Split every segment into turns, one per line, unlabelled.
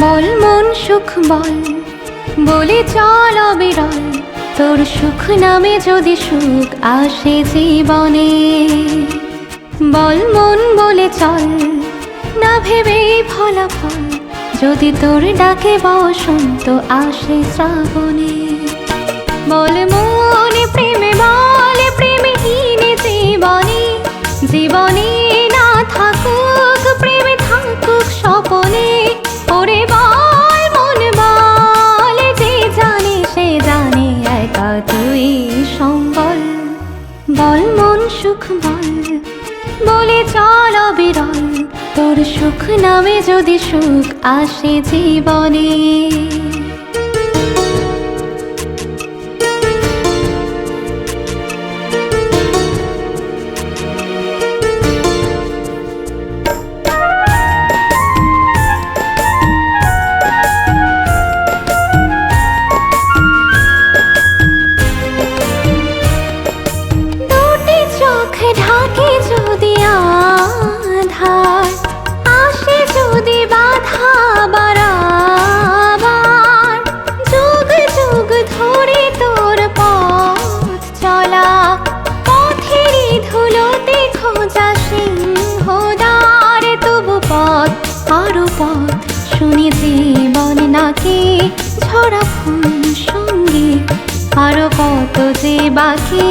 বল মন সুখ বল বলে চল অবিরল, তোর সুখ নামে যদি সুখ আসে জীবনে। বল মন বলে চল না ভেবেই ফলাফল, যদি তোর ডাকে বসন্ত আসে শ্রাবণে। বল মনে প্রেমে বল প্রেমহীনে জীবনে, জীবনে না থাকুক প্রেমে থাকুক স্বপনে। ওরে বল মন বল, যে জানে সে জানে একা তুই সম্বল। বল মন সুখ বল বলে চল অবিরল, তোর সুখ নামে যদি সুখ আসে জীবনে। ঢাকে যদি আধার, আসে যদি বাধা বারাবার, যুগ যুগ ধরে তোর পথ চলা, পথেরই ধুলোতে খোঁজা সিংহদ্বার। তবু পথ আরো পথ শুনি জীবন নাকি ঝরা ফুল সঙ্গে, আরো কত যে বাকি।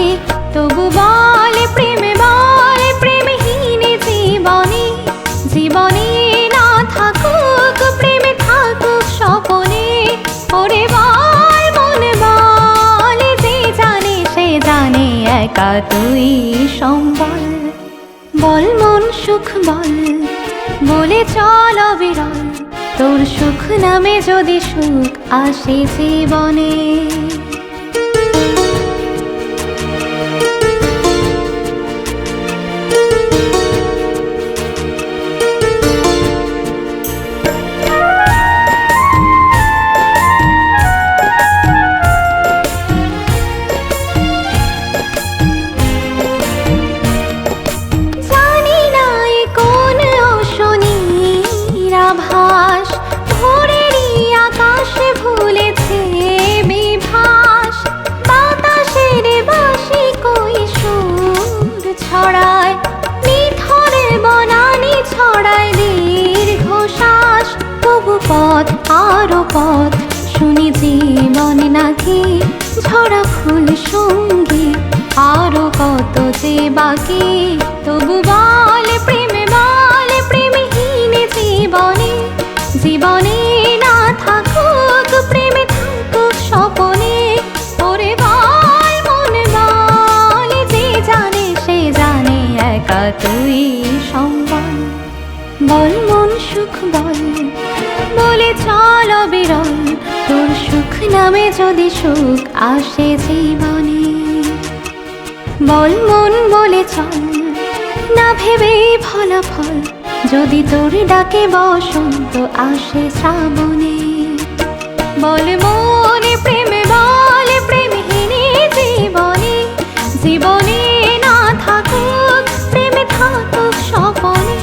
তবু বল প্রেমে বল প্রেমহীনে জীবনে, জীবনে না থাকুক প্রেমে থাকুক স্বপনে। ওরে বল মন বল, যে জানে সে জানে একা তুই সম্বল। বল মন সুখ বল বলে চল অবিরল, তোর সুখ নামে যদি সুখ আসে জীবনে। ভোরেরই আকাশে ভুলেছে বিভাস, বাতাসের বাঁশি কই সুর ছড়ায়, নিথরে বনানি ছড়ায় দীর্ঘশ্বাস। তবু পথ আরো পথ শুনি জীবন নাকি ঝরা ফুল সঙ্গে, আরো কত যে বাকি। তবু বল প্রেমে বল প্রেমহীনে জীবনে, জীবনে না থাকুক প্রেমে থাকুক স্বপনে। ওরে বল মন বল, যে জানে সে জানে একা তুই সম্বল। বল মন সুখ বল বলে চল অবিরল, তোর সুখ নামে যদি সুখ আসে জীবনে। বল মন বলে চল না ভেবেই ফলাফল, যদি তোর ডাকে বসন্ত আসে শ্রাবণে। বল মনে প্রেমে বল প্রেমহীনে জীবনে, জীবনে না থাকুক প্রেমে থাকুক স্বপনে।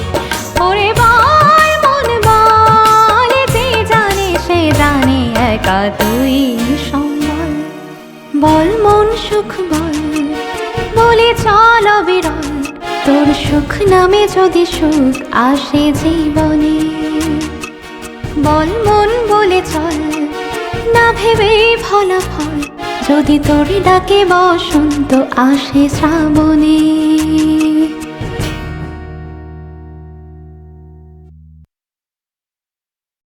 ওরে বল মন বল, যে জানে সে জানে একা তুই সম্বল। বল মন সুখ বল বলে চল অবিরল, তোর সুখ নামে যদি সুখ আসে জীবনে। বল মন বলে চল না ভেবেই ফলাফল, যদি তোর ডাকে বসন্ত আসে শ্রাবণে।